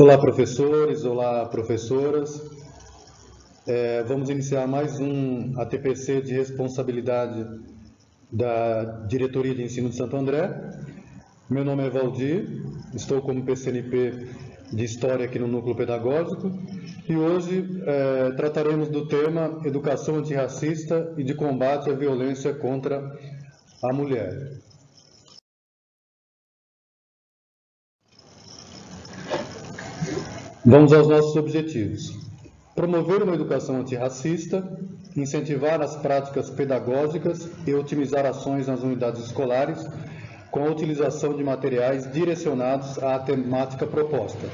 Olá, professores, olá, professoras. Vamos iniciar mais um ATPC de responsabilidade da Diretoria de Ensino de Santo André. Meu nome é Valdir, estou como PCNP de História aqui no Núcleo Pedagógico e hoje trataremos do tema Educação Antirracista e de Combate à Violência contra a Mulher. Vamos aos nossos objetivos. Promover uma educação antirracista, incentivar as práticas pedagógicas e otimizar ações nas unidades escolares com a utilização de materiais direcionados à temática proposta.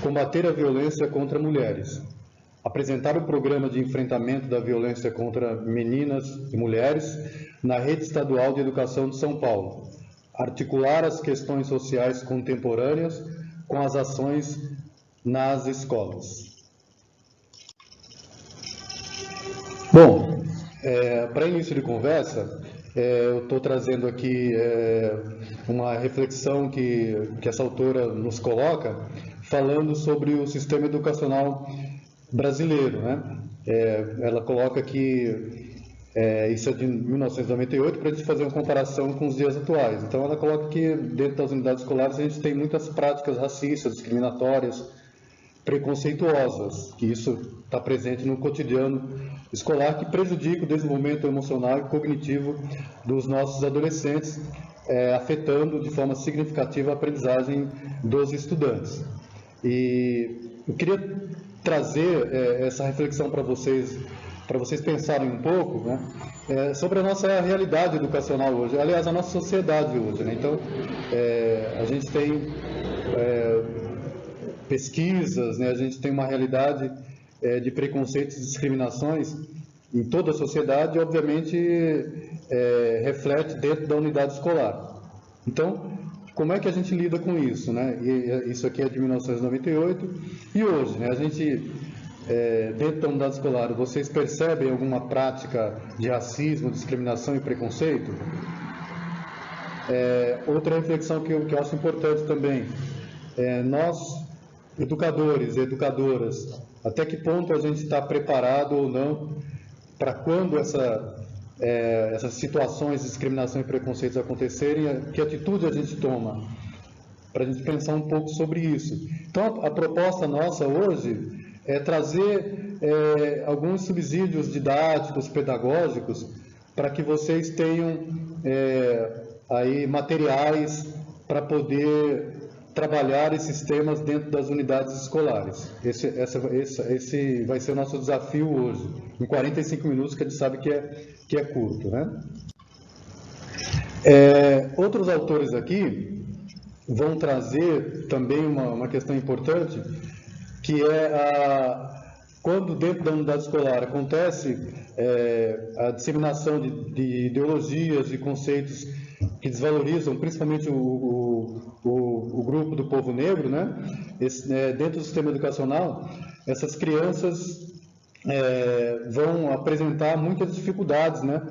Combater a violência contra mulheres. Apresentar o programa de enfrentamento da violência contra meninas e mulheres na Rede Estadual de Educação de São Paulo. Articular as questões sociais contemporâneas com as ações nas escolas. Bom, para início de conversa, eu estou trazendo aqui uma reflexão que essa autora nos coloca, falando sobre o sistema educacional brasileiro, né? Ela coloca que isso é de 1998, para a gente fazer uma comparação com os dias atuais. Então, ela coloca que dentro das unidades escolares a gente tem muitas práticas racistas, discriminatórias, preconceituosas, que isso está presente no cotidiano escolar, que prejudica o desenvolvimento emocional e cognitivo dos nossos adolescentes, afetando de forma significativa a aprendizagem dos estudantes. E eu queria trazer essa reflexão para vocês pensarem um pouco, né, sobre a nossa realidade educacional hoje, aliás, a nossa sociedade hoje, né? Então, a gente tem pesquisas, né? A gente tem uma realidade de preconceitos e discriminações em toda a sociedade e, obviamente, reflete dentro da unidade escolar. Então, como é que a gente lida com isso, né? E isso aqui é de 1998 e hoje, né? A gente, dentro da unidade escolar, vocês percebem alguma prática de racismo, discriminação e preconceito? Outra reflexão que eu acho importante também, nós, educadores e educadoras, até que ponto a gente está preparado ou não para quando essas situações de discriminação e preconceitos acontecerem, que atitude a gente toma? Para a gente pensar um pouco sobre isso. Então, a proposta nossa hoje é trazer alguns subsídios didáticos, pedagógicos, para que vocês tenham aí materiais para poder trabalhar esses temas dentro das unidades escolares. Esse vai ser o nosso desafio hoje, em 45 minutos, que a gente sabe que é curto, né? Outros autores aqui vão trazer também uma questão importante, que quando dentro da unidade escolar acontece a disseminação de ideologias e conceitos que desvalorizam principalmente o grupo do povo negro, né? Dentro do sistema educacional, essas crianças vão apresentar muitas dificuldades, né?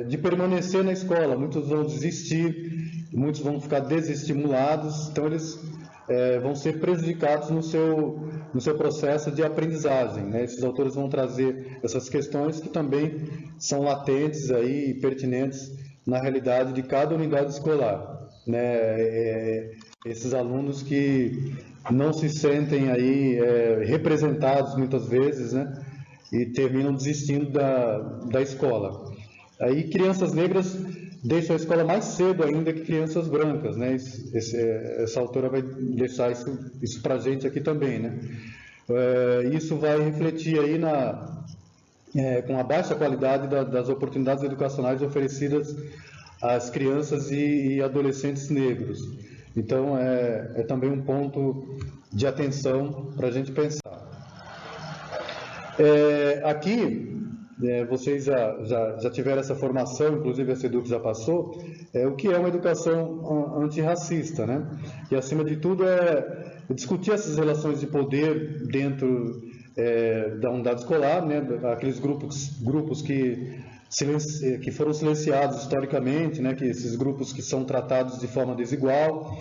De permanecer na escola. Muitos vão desistir, muitos vão ficar desestimulados, então eles vão ser prejudicados no seu processo de aprendizagem, né? Esses autores vão trazer essas questões que também são latentes aí e pertinentes na realidade de cada unidade escolar, né? Esses alunos que não se sentem aí representados muitas vezes, né? E terminam desistindo da escola. Aí crianças negras deixam a escola mais cedo ainda que crianças brancas, né? Essa autora vai deixar isso para a gente aqui também, né? Isso vai refletir aí com a baixa qualidade das oportunidades educacionais oferecidas às crianças e adolescentes negros. Então, é também um ponto de atenção para a gente pensar. Aqui, vocês já tiveram essa formação, inclusive a SEDUC já passou, o que é uma educação antirracista, né? E, acima de tudo, discutir essas relações de poder dentro da unidade escolar, né? Aqueles grupos que foram silenciados historicamente, né? Que esses grupos que são tratados de forma desigual,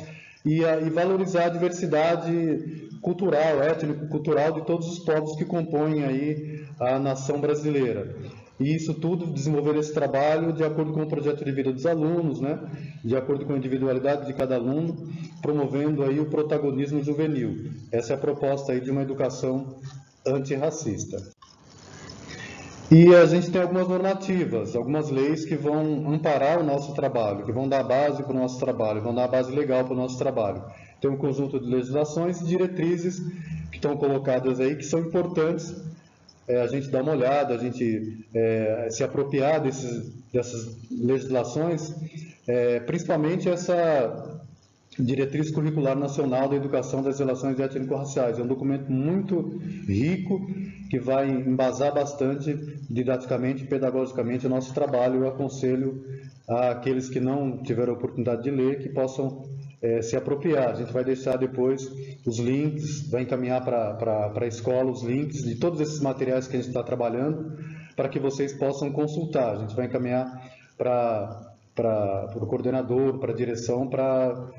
e valorizar a diversidade cultural, étnico-cultural de todos os povos que compõem aí a nação brasileira. E isso tudo, desenvolver esse trabalho de acordo com o projeto de vida dos alunos, né? De acordo com a individualidade de cada aluno, promovendo aí o protagonismo juvenil. Essa é a proposta aí de uma educação antirracista. E a gente tem algumas normativas, algumas leis que vão amparar o nosso trabalho, que vão dar base para o nosso trabalho, vão dar base legal para o nosso trabalho. Tem um conjunto de legislações e diretrizes que estão colocadas aí, que são importantes a gente dar uma olhada, a gente se apropriar dessas legislações, principalmente essa Diretriz Curricular Nacional da Educação das Relações Étnico-Raciais. É um documento muito rico que vai embasar bastante didaticamente e pedagogicamente o nosso trabalho. Eu aconselho àqueles que não tiveram a oportunidade de ler que possam se apropriar. A gente vai deixar depois os links, vai encaminhar para a escola os links de todos esses materiais que a gente está trabalhando para que vocês possam consultar. A gente vai encaminhar para o coordenador, para a direção, para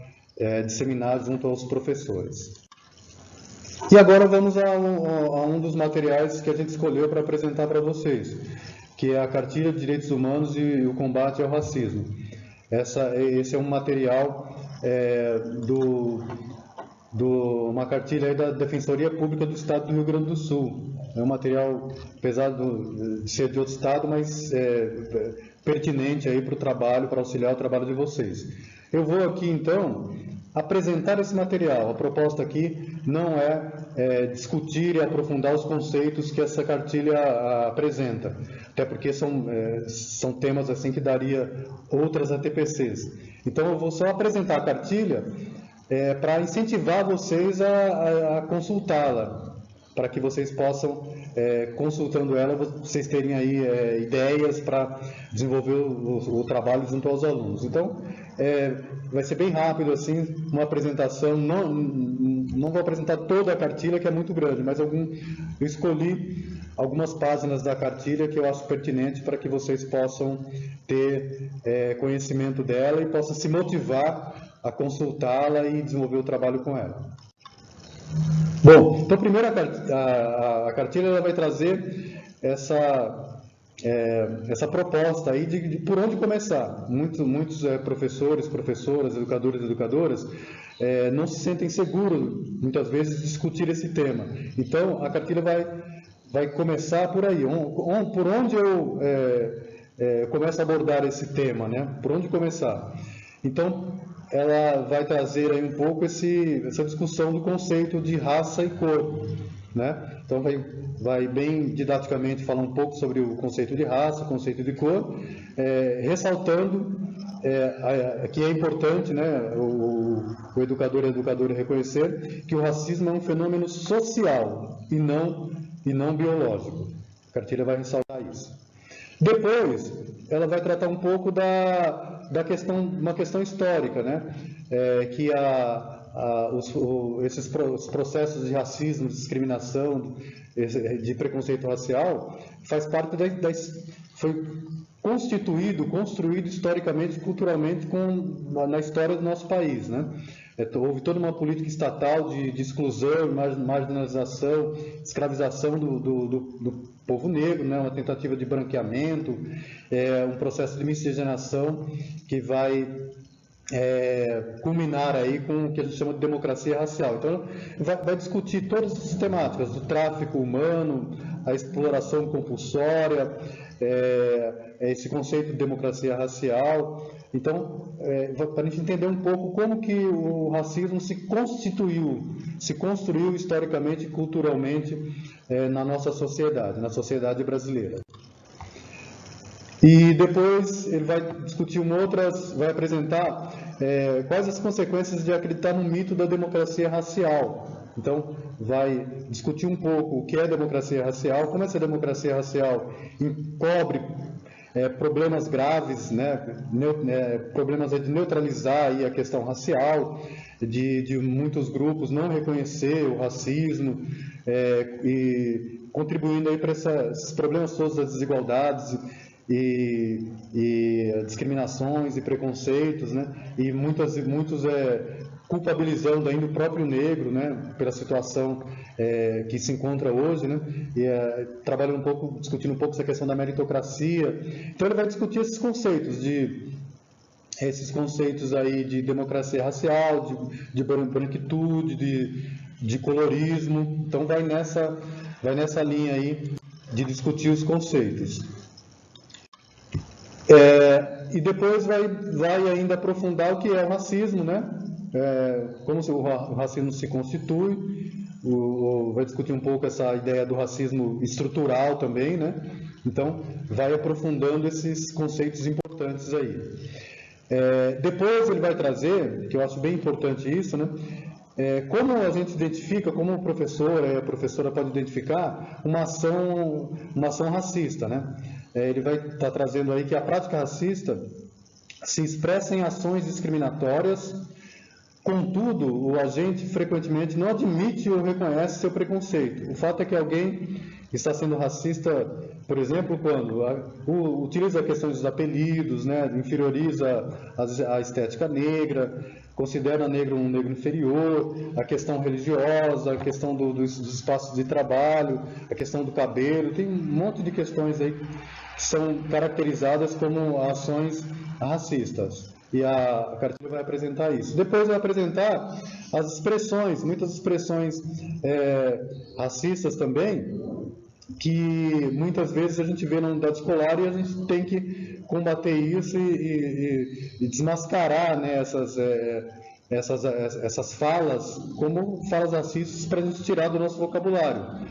disseminar junto aos professores. E agora vamos a um dos materiais que a gente escolheu para apresentar para vocês, que é a Cartilha de Direitos Humanos e o Combate ao Racismo. Esse é um material uma cartilha aí da Defensoria Pública do Estado do Rio Grande do Sul. É um material, apesar de ser de outro estado, mas pertinente aí para o trabalho, para auxiliar o trabalho de vocês. Eu vou aqui, então, apresentar esse material. A proposta aqui não é discutir e aprofundar os conceitos que essa cartilha apresenta, até porque são temas assim que daria outras ATPCs. Então, eu vou só apresentar a cartilha para incentivar vocês a consultá-la, para que vocês possam, consultando ela, vocês terem aí ideias para desenvolver o trabalho junto aos alunos. Então, vai ser bem rápido, assim, uma apresentação. Não vou apresentar toda a cartilha, que é muito grande, mas eu escolhi algumas páginas da cartilha que eu acho pertinente para que vocês possam ter conhecimento dela e possam se motivar a consultá-la e desenvolver o trabalho com ela. Bom, então primeiro a cartilha ela vai trazer essa proposta aí de por onde começar. Muitos professores, professoras, educadores e educadoras não se sentem seguros, muitas vezes, de discutir esse tema. Então, a cartilha vai começar por aí. Por onde eu começo a abordar esse tema, né? Por onde começar? Então, ela vai trazer aí um pouco essa discussão do conceito de raça e cor, né? Então vai bem didaticamente falar um pouco sobre o conceito de raça, conceito de cor, ressaltando que é importante, né, o educador e a educadora reconhecer que o racismo é um fenômeno social e não biológico. A cartilha vai ressaltar isso. Depois, ela vai tratar um pouco uma questão histórica, né? Que esses processos de racismo, de discriminação, de preconceito racial, faz parte foi construído historicamente, culturalmente, na história do nosso país, né? Houve toda uma política estatal de exclusão, marginalização, escravização do povo negro, né? Uma tentativa de branqueamento, um processo de miscigenação que vai culminar aí com o que a gente chama de democracia racial. Então, vai discutir todas as temáticas do tráfico humano, a exploração compulsória, esse conceito de democracia racial. Então, para a gente entender um pouco como que o racismo se construiu historicamente e culturalmente na nossa sociedade, na sociedade brasileira. E depois ele vai discutir vai apresentar quais as consequências de acreditar no mito da democracia racial. Então, vai discutir um pouco o que é democracia racial, como essa democracia racial encobre problemas graves, né, problemas de neutralizar aí a questão racial, de muitos grupos não reconhecer o racismo, e contribuindo aí para esses problemas todos das desigualdades e discriminações e preconceitos, né, e muitos culpabilizando ainda o próprio negro, né, pela situação que se encontra hoje, né, e trabalhando um pouco, discutindo um pouco essa questão da meritocracia. Então ele vai discutir esses conceitos aí de democracia racial, de branquitude, de colorismo. Então vai nessa linha aí de discutir os conceitos. E depois vai ainda aprofundar o que é o racismo, né? Como o racismo se constitui, vai discutir um pouco essa ideia do racismo estrutural também, né? Então, vai aprofundando esses conceitos importantes aí. Depois ele vai trazer, que eu acho bem importante isso, né? Como a gente identifica, como o professor e a professora pode identificar uma ação racista, né? Ele vai estar trazendo aí que a prática racista se expressa em ações discriminatórias. Contudo, o agente frequentemente não admite ou reconhece seu preconceito. O fato é que alguém está sendo racista, por exemplo, quando utiliza a questão dos apelidos, né, inferioriza a estética negra, considera negro um negro inferior, a questão religiosa, a questão dos espaços de trabalho, a questão do cabelo, tem um monte de questões aí que são caracterizadas como ações racistas. E a cartilha vai apresentar isso. Depois vai apresentar as expressões, muitas expressões racistas também, que muitas vezes a gente vê na unidade escolar e a gente tem que combater isso e desmascarar, né, essas falas como falas racistas para a gente tirar do nosso vocabulário.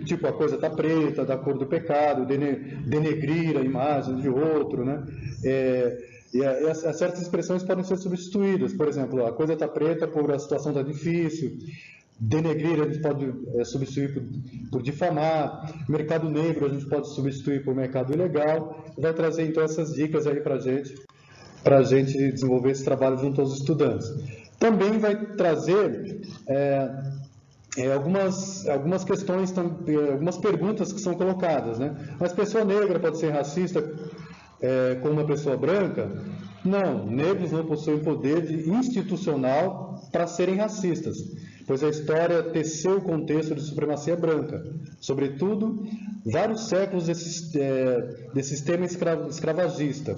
Tipo a coisa está preta, da cor do pecado, denegrir a imagem de outro, né? E certas expressões podem ser substituídas. Por exemplo, a coisa está preta por a situação está difícil. Denegrir a gente pode substituir por difamar. Mercado negro a gente pode substituir por mercado ilegal. Vai trazer então essas dicas aí para a gente desenvolver esse trabalho junto aos estudantes. Também vai trazer algumas questões, algumas perguntas que são colocadas, né? Mas pessoa negra pode ser racista como uma pessoa branca? Não, negros não possuem poder institucional para serem racistas, pois a história teceu o contexto de supremacia branca, sobretudo vários séculos desse sistema escravagista.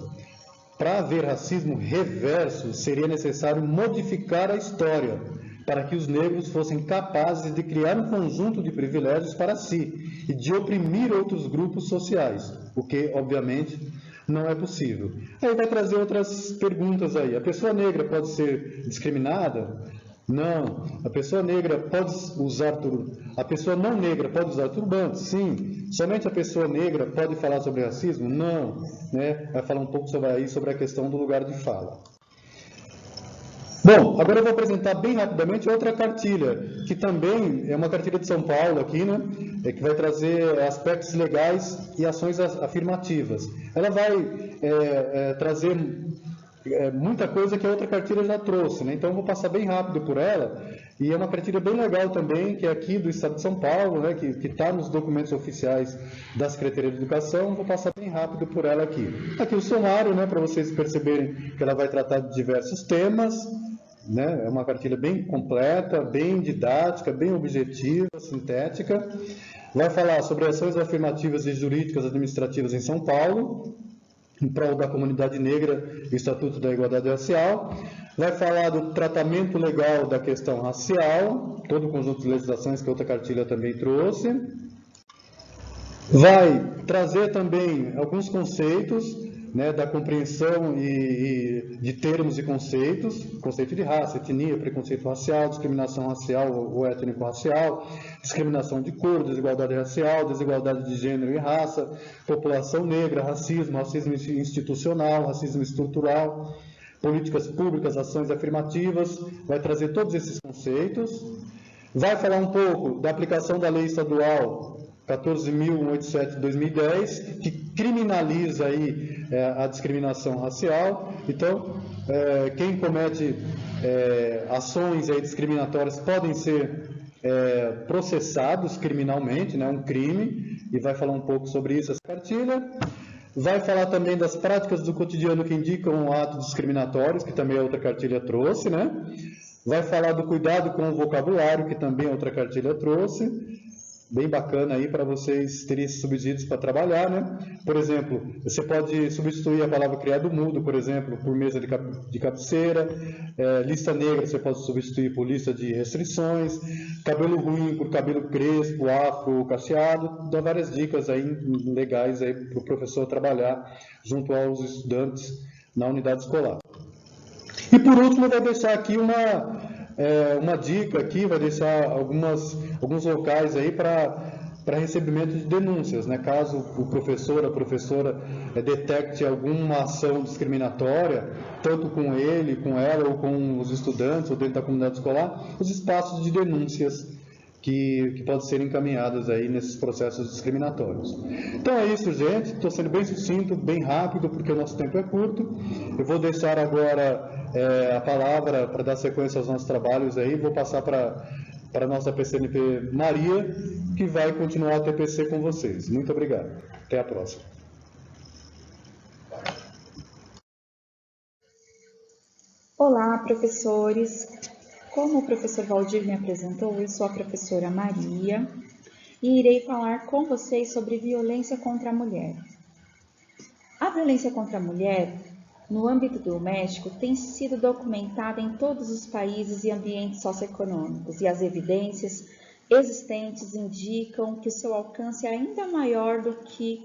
Para haver racismo reverso, seria necessário modificar a história, para que os negros fossem capazes de criar um conjunto de privilégios para si e de oprimir outros grupos sociais, o que, obviamente, não é possível. Aí vai trazer outras perguntas aí. A pessoa negra pode ser discriminada? Não. A pessoa negra pode usar a pessoa não negra pode usar turbante? Sim. Somente a pessoa negra pode falar sobre racismo? Não. Né? Vai falar um pouco sobre a questão do lugar de fala. Bom, agora eu vou apresentar bem rapidamente outra cartilha, que também é uma cartilha de São Paulo aqui, né? Que vai trazer aspectos legais e ações afirmativas. Ela vai trazer muita coisa que a outra cartilha já trouxe, né? Então eu vou passar bem rápido por ela, e é uma cartilha bem legal também, que é aqui do Estado de São Paulo, né? Que está nos documentos oficiais da Secretaria de Educação. Vou passar bem rápido por ela aqui. Aqui o sumário, né? Para vocês perceberem que ela vai tratar de diversos temas, né? É uma cartilha bem completa, bem didática, bem objetiva, sintética. Vai falar sobre ações afirmativas e jurídicas administrativas em São Paulo, em prol da comunidade negra e Estatuto da Igualdade Racial. Vai falar do tratamento legal da questão racial, todo o conjunto de legislações que a outra cartilha também trouxe. Vai trazer também alguns conceitos, né, da compreensão de termos e conceitos, conceito de raça, etnia, preconceito racial, discriminação racial ou étnico-racial, discriminação de cor, desigualdade racial, desigualdade de gênero e raça, população negra, racismo institucional, racismo estrutural, políticas públicas, ações afirmativas. Vai trazer todos esses conceitos. Vai falar um pouco da aplicação da lei estadual 14.187 de 2010, que criminaliza aí a discriminação racial. Então, quem comete ações aí discriminatórias podem ser processados criminalmente, né, um crime, e vai falar um pouco sobre isso essa cartilha. Vai falar também das práticas do cotidiano que indicam atos discriminatórios, que também a outra cartilha trouxe, né? vai falar do cuidado com o vocabulário, que também outra cartilha trouxe, bem bacana aí para vocês terem esses subsídios para trabalhar, né? Por exemplo, você pode substituir a palavra criado mudo, por exemplo, por mesa de cabeceira, lista negra você pode substituir por lista de restrições, cabelo ruim por cabelo crespo, afro, cacheado, dá várias dicas aí legais aí para o professor trabalhar junto aos estudantes na unidade escolar. E por último, eu vou deixar aqui uma dica aqui, vai deixar alguns locais aí para recebimento de denúncias, né? Caso o professor, a professora detecte alguma ação discriminatória, tanto com ele, com ela, ou com os estudantes, ou dentro da comunidade escolar, os espaços de denúncias que podem ser encaminhadas aí nesses processos discriminatórios. Então é isso, gente. Estou sendo bem sucinto, bem rápido, porque o nosso tempo é curto. Eu vou deixar agora a palavra para dar sequência aos nossos trabalhos aí. Vou passar para a nossa PCNP Maria, que vai continuar a TPC com vocês. Muito obrigado. Até a próxima. Olá, professores. Como o professor Valdir me apresentou, eu sou a professora Maria e irei falar com vocês sobre violência contra a mulher. A violência contra a mulher, no âmbito doméstico, tem sido documentada em todos os países e ambientes socioeconômicos, e as evidências existentes indicam que o seu alcance é ainda maior do que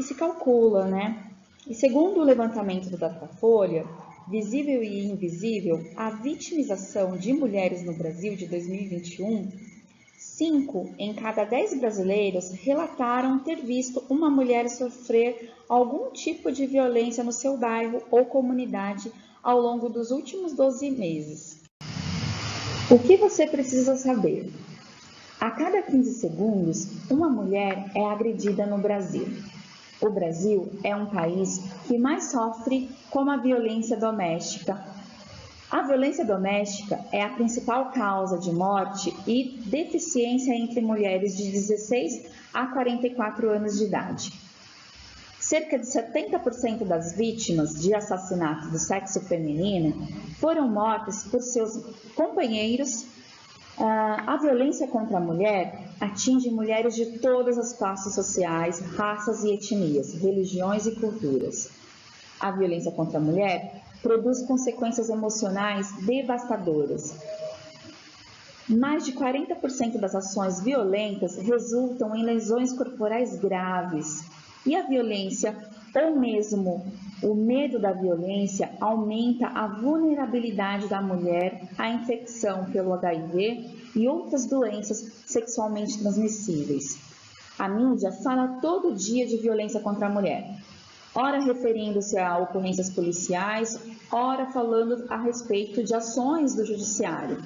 se calcula, né? E segundo o levantamento do Datafolha, Visível e Invisível, a vitimização de mulheres no Brasil de 2021, 5 em cada 10 brasileiros relataram ter visto uma mulher sofrer algum tipo de violência no seu bairro ou comunidade ao longo dos últimos 12 meses. O que você precisa saber? A cada 15 segundos, uma mulher é agredida no Brasil. O Brasil é um país que mais sofre com a violência doméstica. A violência doméstica é a principal causa de morte e deficiência entre mulheres de 16 a 44 anos de idade. Cerca de 70% das vítimas de assassinato do sexo feminino foram mortas por seus companheiros. A violência contra a mulher atinge mulheres de todas as classes sociais, raças e etnias, religiões e culturas. A violência contra a mulher produz consequências emocionais devastadoras. Mais de 40% das ações violentas resultam em lesões corporais graves. E a violência, ou mesmo o medo da violência, aumenta a vulnerabilidade da mulher à infecção pelo HIV e outras doenças sexualmente transmissíveis. A mídia fala todo dia de violência contra a mulher, ora referindo-se a ocorrências policiais, ora falando a respeito de ações do judiciário,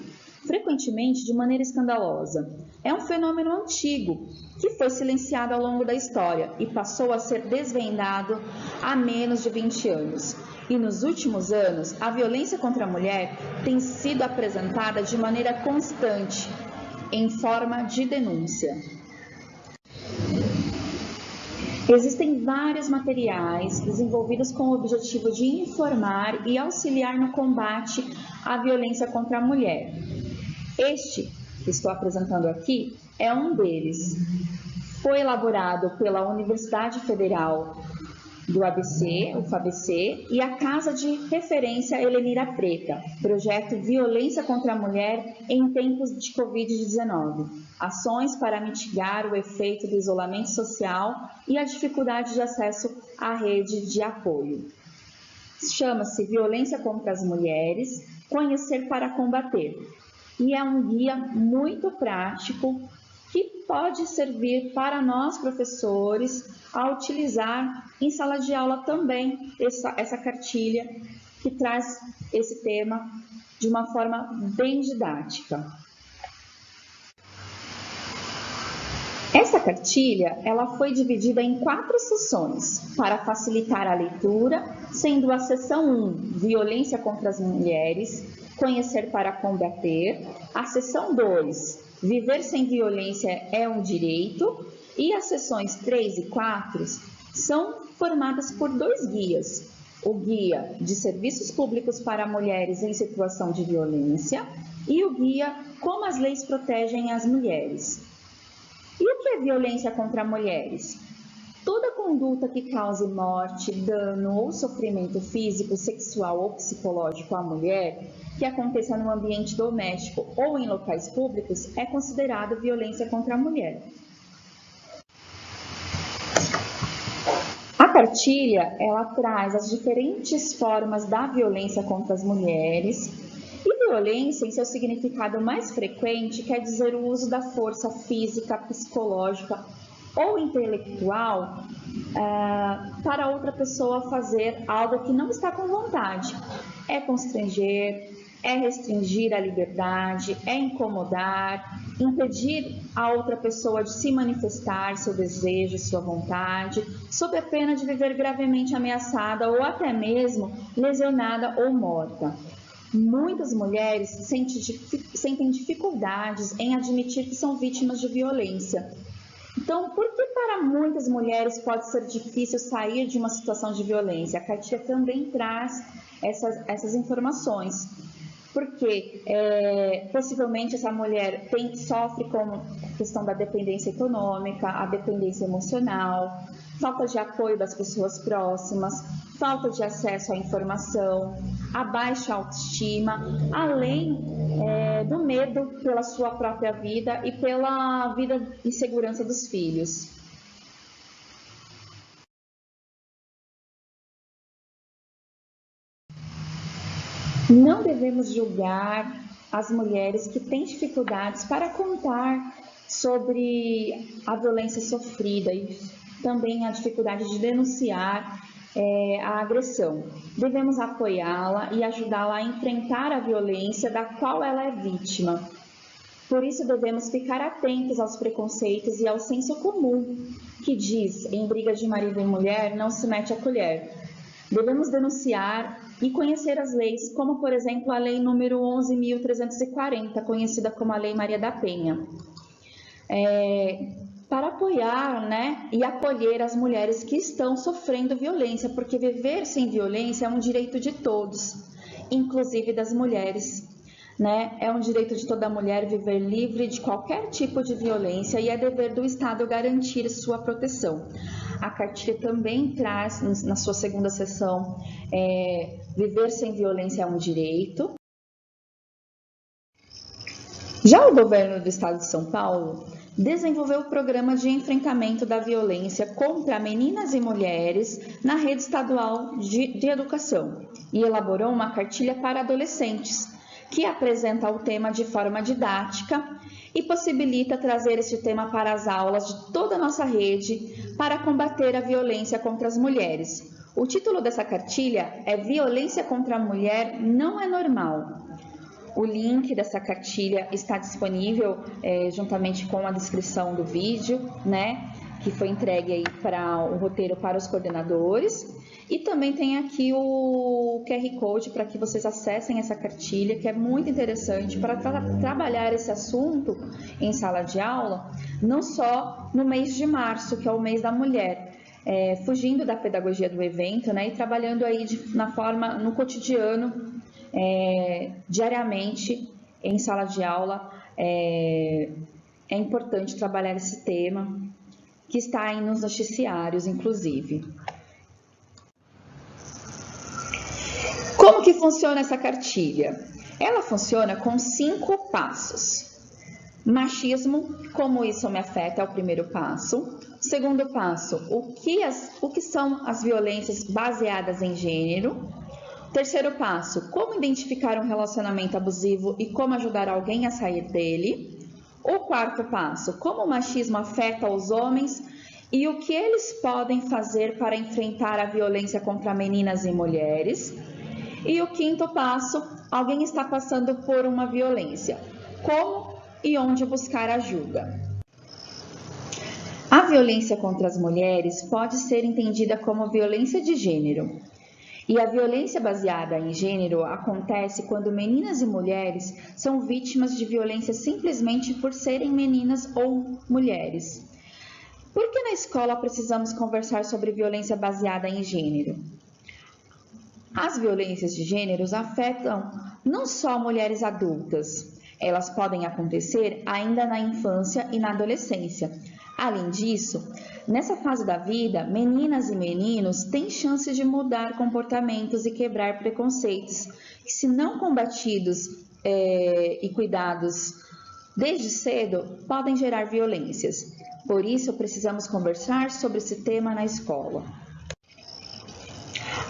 frequentemente de maneira escandalosa. É um fenômeno antigo, que foi silenciado ao longo da história e passou a ser desvendado há menos de 20 anos. E nos últimos anos, a violência contra a mulher tem sido apresentada de maneira constante, em forma de denúncia. Existem vários materiais desenvolvidos com o objetivo de informar e auxiliar no combate à violência contra a mulher. Este, que estou apresentando aqui, é um deles. Foi elaborado pela Universidade Federal do ABC, o FABC, e a Casa de Referência Helenira Preta, projeto Violência contra a Mulher em Tempos de Covid-19, ações para mitigar o efeito do isolamento social e a dificuldade de acesso à rede de apoio. Chama-se Violência contra as Mulheres, Conhecer para Combater, e é um guia muito prático que pode servir para nós, professores, a utilizar em sala de aula também essa cartilha que traz esse tema de uma forma bem didática. Essa cartilha ela foi dividida em 4 sessões para facilitar a leitura, sendo a sessão 1, Violência contra as Mulheres, Conhecer para Combater, a sessão 2, Viver sem Violência é um Direito, e as sessões 3 e 4 são formadas por 2 guias, o Guia de Serviços Públicos para Mulheres em Situação de Violência e o Guia Como as Leis Protegem as Mulheres. E o que é violência contra mulheres? Toda conduta que cause morte, dano ou sofrimento físico, sexual ou psicológico à mulher, que aconteça no ambiente doméstico ou em locais públicos, é considerado violência contra a mulher. A cartilha, ela traz as diferentes formas da violência contra as mulheres. E violência, em seu significado mais frequente, quer dizer o uso da força física, psicológica ou intelectual para outra pessoa fazer algo que não está com vontade. É constranger, é restringir a liberdade, é incomodar, impedir a outra pessoa de se manifestar seu desejo, sua vontade, sob a pena de viver gravemente ameaçada ou até mesmo lesionada ou morta. Muitas mulheres sentem dificuldades em admitir que são vítimas de violência. Então, por que para muitas mulheres pode ser difícil sair de uma situação de violência? A cartilha também traz essas informações. Porque possivelmente essa mulher sofre com a questão da dependência econômica, a dependência emocional, falta de apoio das pessoas próximas, falta de acesso à informação, a baixa autoestima, além do medo pela sua própria vida e pela vida e segurança dos filhos. Não devemos julgar as mulheres que têm dificuldades para contar sobre a violência sofrida e também a dificuldade de denunciar a agressão. Devemos apoiá-la e ajudá-la a enfrentar a violência da qual ela é vítima. Por isso, devemos ficar atentos aos preconceitos e ao senso comum, que diz, em briga de marido e mulher, não se mete a colher. Devemos denunciar e conhecer as leis, como, por exemplo, a Lei número 11.340, conhecida como a Lei Maria da Penha, para apoiar, e acolher as mulheres que estão sofrendo violência, porque viver sem violência é um direito de todos, inclusive das mulheres. É um direito de toda mulher viver livre de qualquer tipo de violência e é dever do Estado garantir sua proteção. A cartilha também traz, na sua segunda seção, viver sem violência é um direito. Já o governo do Estado de São Paulo desenvolveu o programa de enfrentamento da violência contra meninas e mulheres na rede estadual de educação e elaborou uma cartilha para adolescentes, que apresenta o tema de forma didática e possibilita trazer esse tema para as aulas de toda a nossa rede para combater a violência contra as mulheres. O título dessa cartilha é Violência contra a Mulher Não é Normal. O link dessa cartilha está disponível juntamente com a descrição do vídeo, que foi entregue aí para o roteiro para os coordenadores. E também tem aqui o QR Code para que vocês acessem essa cartilha, que é muito interessante para trabalhar esse assunto em sala de aula, não só no mês de março, que é o mês da mulher, fugindo da pedagogia do evento, e trabalhando aí no cotidiano, diariamente em sala de aula. É importante trabalhar esse tema, que está aí nos noticiários, inclusive. Como que funciona essa cartilha? Ela funciona com 5 passos. Machismo, como isso me afeta, é o primeiro passo. Segundo passo, o que são as violências baseadas em gênero. Terceiro passo, como identificar um relacionamento abusivo e como ajudar alguém a sair dele. O quarto passo, como o machismo afeta os homens e o que eles podem fazer para enfrentar a violência contra meninas e mulheres. E o quinto passo, alguém está passando por uma violência. Como e onde buscar ajuda? A violência contra as mulheres pode ser entendida como violência de gênero. E a violência baseada em gênero acontece quando meninas e mulheres são vítimas de violência simplesmente por serem meninas ou mulheres. Por que na escola precisamos conversar sobre violência baseada em gênero? As violências de gênero afetam não só mulheres adultas, elas podem acontecer ainda na infância e na adolescência. Além disso, nessa fase da vida, meninas e meninos têm chances de mudar comportamentos e quebrar preconceitos, que se não combatidos e cuidados desde cedo, podem gerar violências. Por isso, precisamos conversar sobre esse tema na escola.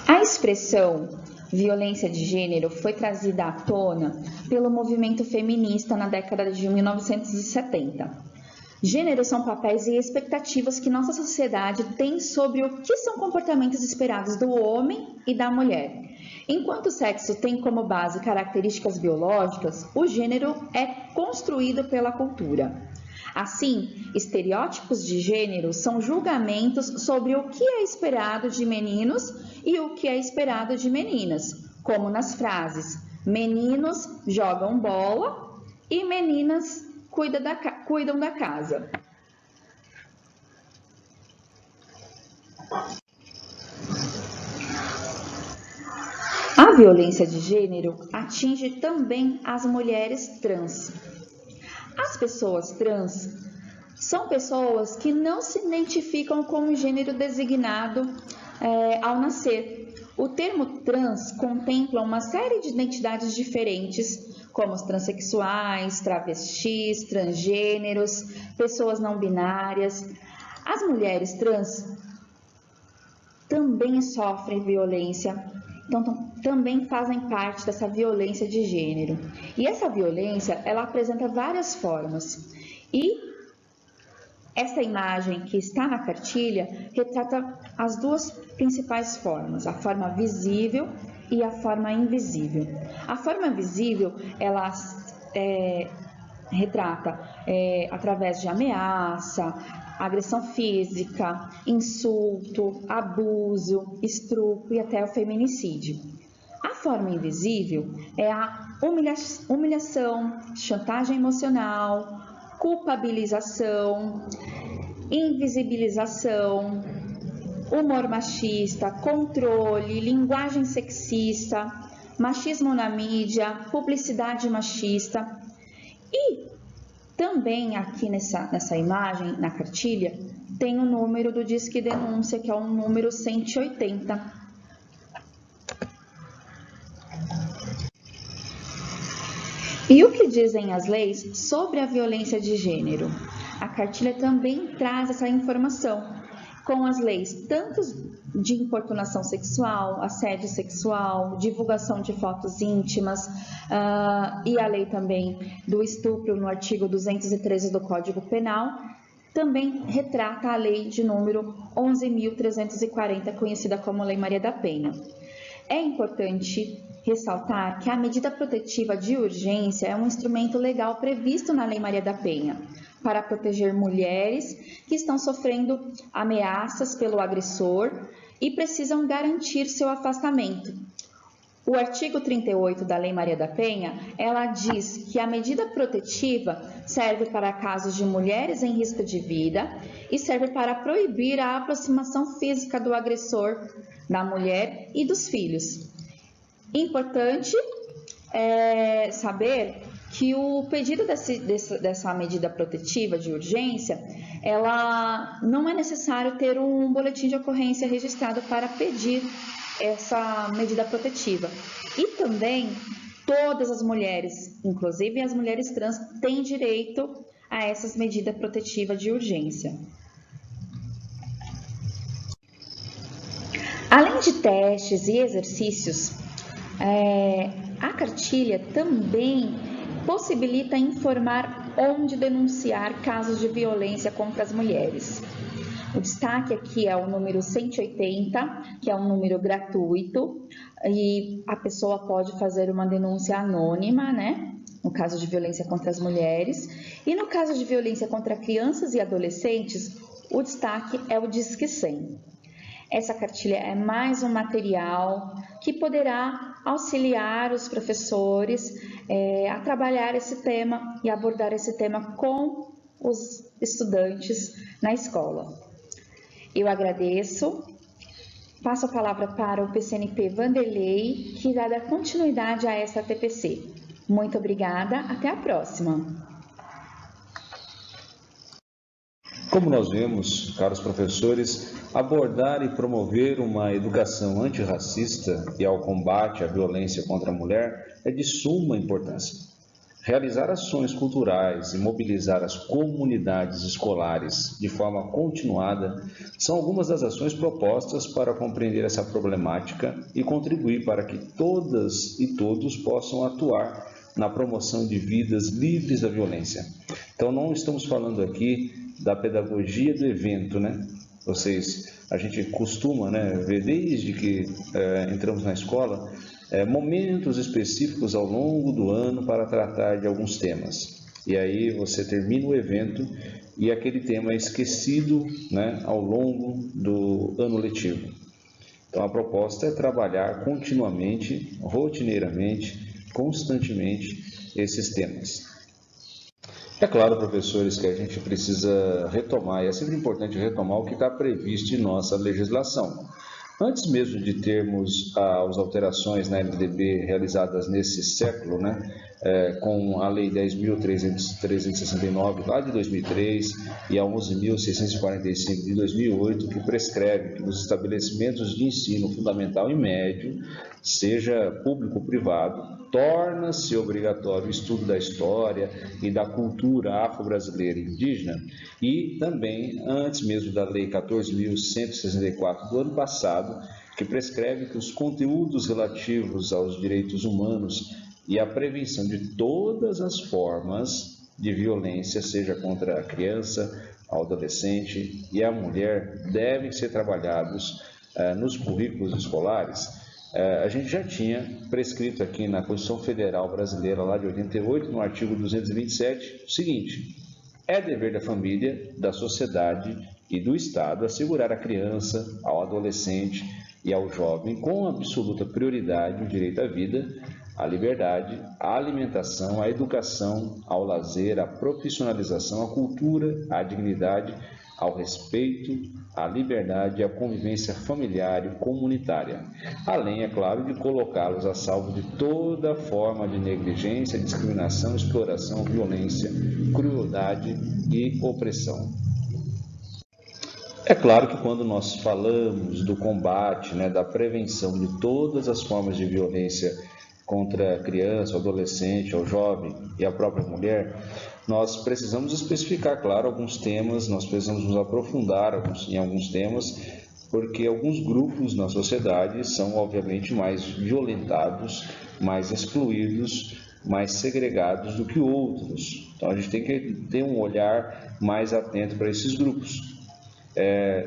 A expressão violência de gênero foi trazida à tona pelo movimento feminista na década de 1970. Gêneros são papéis e expectativas que nossa sociedade tem sobre o que são comportamentos esperados do homem e da mulher. Enquanto o sexo tem como base características biológicas, o gênero é construído pela cultura. Assim, estereótipos de gênero são julgamentos sobre o que é esperado de meninos e o que é esperado de meninas, como nas frases: meninos jogam bola e meninas cuidam da casa. A violência de gênero atinge também as mulheres trans. As pessoas trans são pessoas que não se identificam com o gênero designado ao nascer. O termo trans contempla uma série de identidades diferentes, como os transexuais, travestis, transgêneros, pessoas não binárias. As mulheres trans também sofrem violência, então também fazem parte dessa violência de gênero. E essa violência, ela apresenta várias formas. E essa imagem que está na cartilha retrata as duas principais formas, a forma visível e a forma invisível. A forma visível, ela retrata através de ameaça, agressão física, insulto, abuso, estupro e até o feminicídio. A forma invisível é a humilhação, chantagem emocional, culpabilização, invisibilização, humor machista, controle, linguagem sexista, machismo na mídia, publicidade machista. E também aqui nessa imagem, na cartilha, tem o número do Disque Denúncia, que é o número 180. E o que dizem as leis sobre a violência de gênero? A cartilha também traz essa informação, com as leis tanto de importunação sexual, assédio sexual, divulgação de fotos íntimas e a lei também do estupro no artigo 213 do Código Penal, também retrata a lei de número 11.340, conhecida como Lei Maria da Penha. É importante ressaltar que a medida protetiva de urgência é um instrumento legal previsto na Lei Maria da Penha para proteger mulheres que estão sofrendo ameaças pelo agressor e precisam garantir seu afastamento. O artigo 38 da Lei Maria da Penha, ela diz que a medida protetiva serve para casos de mulheres em risco de vida e serve para proibir a aproximação física do agressor, da mulher e dos filhos. Importante saber que o pedido dessa medida protetiva de urgência, ela não é necessário ter um boletim de ocorrência registrado para pedir essa medida protetiva. E também todas as mulheres, inclusive as mulheres trans, têm direito a essas medidas protetivas de urgência. Além de testes e exercícios, a cartilha também possibilita informar onde denunciar casos de violência contra as mulheres. O destaque aqui é o número 180, que é um número gratuito, e a pessoa pode fazer uma denúncia anônima, né? No caso de violência contra as mulheres. E no caso de violência contra crianças e adolescentes, o destaque é o Disque 100. Essa cartilha é mais um material que poderá auxiliar os professores a trabalhar esse tema e abordar esse tema com os estudantes na escola. Eu agradeço Passo a palavra para o PCNP Vanderlei, que irá dar continuidade a esta TPC. Muito obrigada, até a próxima. Como nós vemos, caros professores, abordar e promover uma educação antirracista e ao combate à violência contra a mulher é de suma importância. Realizar ações culturais e mobilizar as comunidades escolares de forma continuada são algumas das ações propostas para compreender essa problemática e contribuir para que todas e todos possam atuar na promoção de vidas livres da violência. Então, não estamos falando aqui da pedagogia do evento, né? A gente costuma, ver desde que entramos na escola, momentos específicos ao longo do ano para tratar de alguns temas. E aí você termina o evento e aquele tema é esquecido, ao longo do ano letivo. Então a proposta é trabalhar continuamente, rotineiramente, constantemente esses temas. É claro, professores, que a gente precisa retomar, e é sempre importante retomar o que está previsto em nossa legislação. Antes mesmo de termos as alterações na LDB realizadas nesse século, com a Lei 10.369, lá de 2003, e a 11.645 de 2008, que prescreve que nos estabelecimentos de ensino fundamental e médio, seja público ou privado, torna-se obrigatório o estudo da história e da cultura afro-brasileira e indígena, e também, antes mesmo da Lei 14.164 do ano passado, que prescreve que os conteúdos relativos aos direitos humanos e a prevenção de todas as formas de violência, seja contra a criança, ao adolescente e a mulher, devem ser trabalhados nos currículos escolares. A gente já tinha prescrito aqui na Constituição Federal Brasileira, lá de 88, no artigo 227, o seguinte: é dever da família, da sociedade e do Estado assegurar à criança, ao adolescente e ao jovem, com absoluta prioridade, o direito à vida, à liberdade, à alimentação, à educação, ao lazer, à profissionalização, à cultura, à dignidade, ao respeito, à liberdade e à convivência familiar e comunitária, além, é claro, de colocá-los a salvo de toda forma de negligência, discriminação, exploração, violência, crueldade e opressão. É claro que quando nós falamos do combate, da prevenção de todas as formas de violência contra a criança, o adolescente, o jovem e a própria mulher, nós precisamos especificar, claro, alguns temas, nós precisamos nos aprofundar em alguns temas, porque alguns grupos na sociedade são, obviamente, mais violentados, mais excluídos, mais segregados do que outros. Então, a gente tem que ter um olhar mais atento para esses grupos.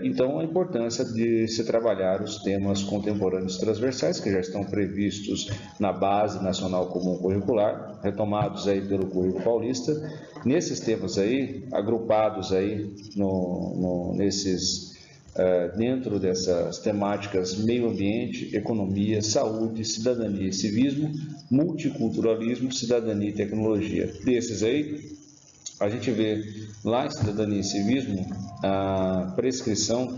Então, a importância de se trabalhar os temas contemporâneos transversais, que já estão previstos na Base Nacional Comum Curricular, retomados aí pelo Currículo Paulista. Nesses temas aí, agrupados aí dentro dessas temáticas meio ambiente, economia, saúde, cidadania e civismo, multiculturalismo, cidadania e tecnologia. Desses aí, a gente vê lá em Cidadania e Civismo a prescrição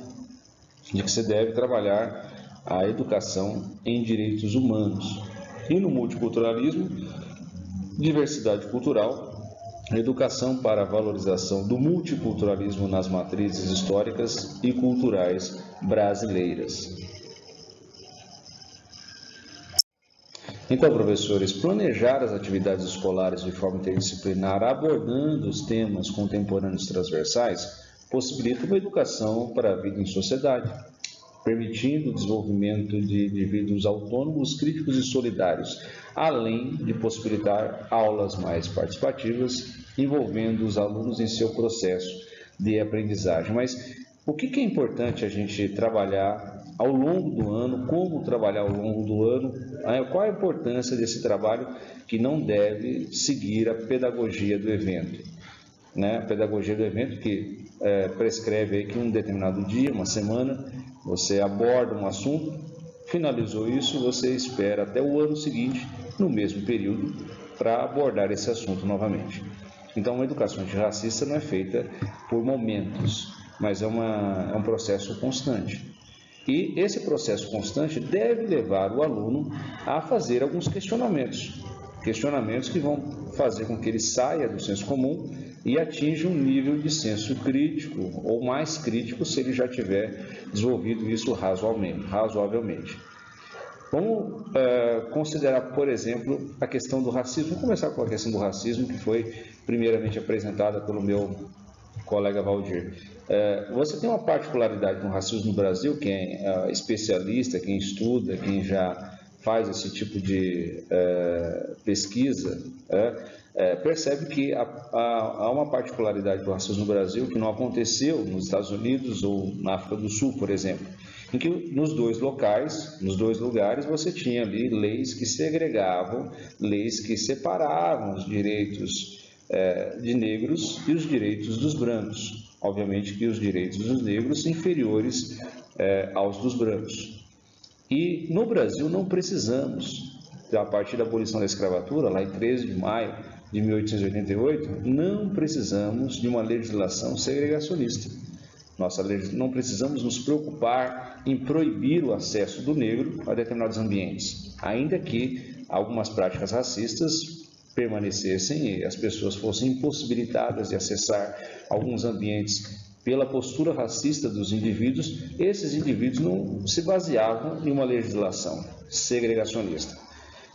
de que se deve trabalhar a educação em direitos humanos. E no multiculturalismo, diversidade cultural, educação para a valorização do multiculturalismo nas matrizes históricas e culturais brasileiras. Então, professores, planejar as atividades escolares de forma interdisciplinar, abordando os temas contemporâneos transversais, possibilita uma educação para a vida em sociedade, permitindo o desenvolvimento de indivíduos autônomos, críticos e solidários, além de possibilitar aulas mais participativas, envolvendo os alunos em seu processo de aprendizagem. Mas o que é importante a gente trabalhar ao longo do ano, como trabalhar ao longo do ano, qual a importância desse trabalho que não deve seguir a pedagogia do evento? A pedagogia do evento que prescreve aí que um determinado dia, uma semana, você aborda um assunto, finalizou isso, você espera até o ano seguinte, no mesmo período, para abordar esse assunto novamente. Então, a educação antirracista não é feita por momentos, mas é um processo constante. E esse processo constante deve levar o aluno a fazer alguns questionamentos que vão fazer com que ele saia do senso comum e atinja um nível de senso crítico, ou mais crítico se ele já tiver desenvolvido isso razoavelmente. Vamos considerar, por exemplo, a questão do racismo. Vamos começar com a questão do racismo, que foi primeiramente apresentada pelo meu colega Valdir. Você tem uma particularidade no racismo no Brasil, quem é especialista, quem estuda, quem já faz esse tipo de pesquisa, percebe que há uma particularidade do racismo no Brasil que não aconteceu nos Estados Unidos ou na África do Sul, por exemplo, em que nos dois lugares, você tinha ali leis que segregavam, leis que separavam os direitos de negros e os direitos dos brancos. Obviamente que os direitos dos negros inferiores aos dos brancos. E no Brasil não precisamos, a partir da abolição da escravatura, lá em 13 de maio de 1888, não precisamos de uma legislação segregacionista. Não precisamos nos preocupar em proibir o acesso do negro a determinados ambientes, ainda que algumas práticas racistas permanecessem e as pessoas fossem impossibilitadas de acessar alguns ambientes pela postura racista dos indivíduos. Esses indivíduos não se baseavam em uma legislação segregacionista.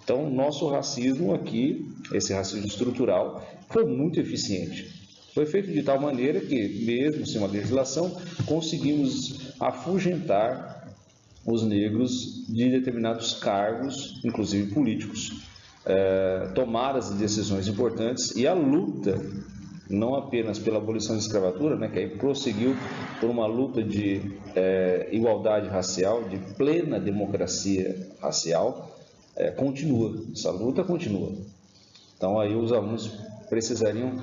Então, nosso racismo aqui, esse racismo estrutural, foi muito eficiente. Foi feito de tal maneira que, mesmo sem uma legislação, conseguimos afugentar os negros de determinados cargos, inclusive políticos, tomadas de decisões importantes, e a luta, não apenas pela abolição da escravatura, né, que aí prosseguiu por uma luta de igualdade racial, de plena democracia racial, continua, essa luta continua. Então aí os alunos precisariam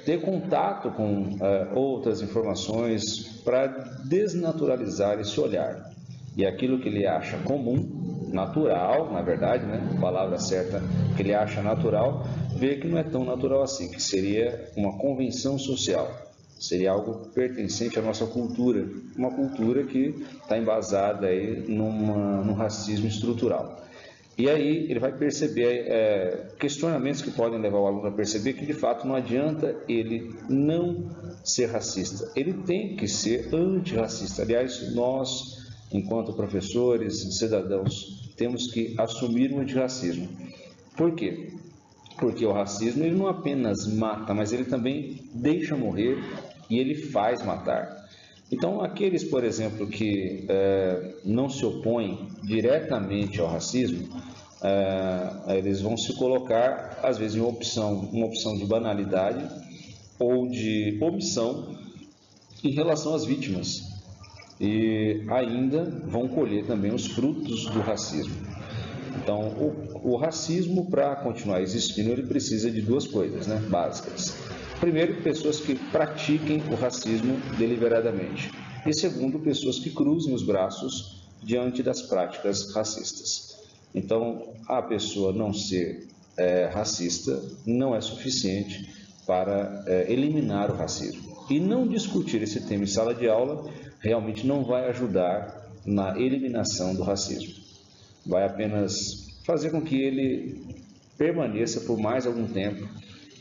ter contato com outras informações para desnaturalizar esse olhar. E aquilo que ele acha comum, natural, na verdade, né, a palavra certa, que ele acha natural, ver que não é tão natural assim, que seria uma convenção social, seria algo pertencente à nossa cultura, uma cultura que está embasada aí num racismo estrutural. E aí ele vai perceber questionamentos que podem levar o aluno a perceber que de fato não adianta ele não ser racista, ele tem que ser antirracista. Aliás, nós, enquanto professores, cidadãos, temos que assumir o antirracismo. Por quê? Porque o racismo ele não apenas mata, mas ele também deixa morrer e ele faz matar. Então, aqueles, por exemplo, que não se opõem diretamente ao racismo, eles vão se colocar, às vezes, em uma opção de banalidade ou de omissão em relação às vítimas. E ainda vão colher também os frutos do racismo. Então, o racismo, para continuar existindo, ele precisa de duas coisas, né, básicas. Primeiro, pessoas que pratiquem o racismo deliberadamente. E segundo, pessoas que cruzem os braços diante das práticas racistas. Então, a pessoa não ser racista não é suficiente para eliminar o racismo. E não discutir esse tema em sala de aula realmente não vai ajudar na eliminação do racismo. Vai apenas fazer com que ele permaneça por mais algum tempo,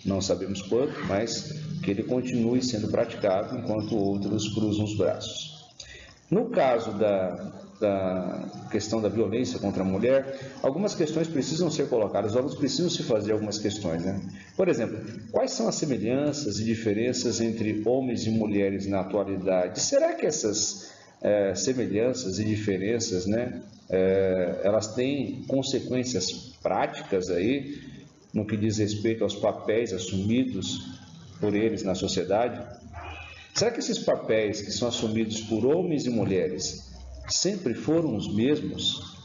não sabemos quanto, mas que ele continue sendo praticado enquanto outros cruzam os braços. No caso da questão da violência contra a mulher, algumas questões precisam ser colocadas, os alunos precisam se fazer algumas questões, né? Por exemplo, quais são as semelhanças e diferenças entre homens e mulheres na atualidade? Será que essas semelhanças e diferenças, né, elas têm consequências práticas aí no que diz respeito aos papéis assumidos por eles na sociedade? Será que esses papéis que são assumidos por homens e mulheres sempre foram os mesmos?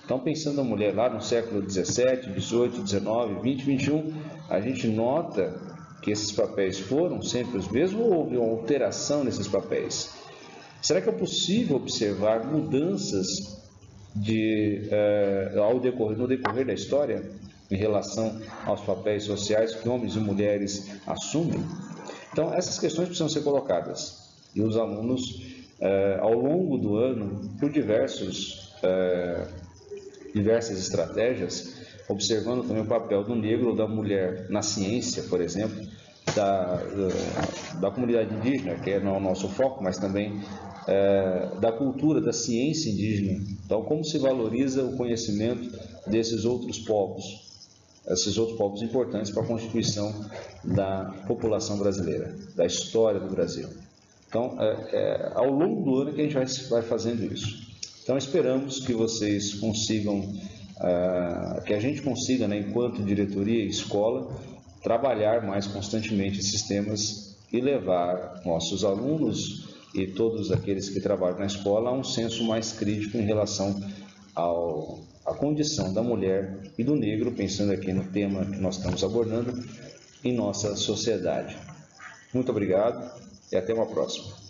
Então, pensando a mulher lá no século 17, 18, 19, 20, 21, a gente nota que esses papéis foram sempre os mesmos ou houve uma alteração nesses papéis? Será que é possível observar mudanças no decorrer da história em relação aos papéis sociais que homens e mulheres assumem? Então, essas questões precisam ser colocadas e os alunos ao longo do ano, por diversas estratégias, observando também o papel do negro ou da mulher na ciência, por exemplo, da comunidade indígena, que é o nosso foco, mas também da cultura, da ciência indígena. Então, como se valoriza o conhecimento desses outros povos importantes para a constituição da população brasileira, da história do Brasil. Então, ao longo do ano que a gente vai fazendo isso. Então, esperamos que vocês consigam, que a gente consiga, né, enquanto diretoria e escola, trabalhar mais constantemente esses temas e levar nossos alunos e todos aqueles que trabalham na escola a um senso mais crítico em relação à condição da mulher e do negro, pensando aqui no tema que nós estamos abordando, em nossa sociedade. Muito obrigado e até uma próxima.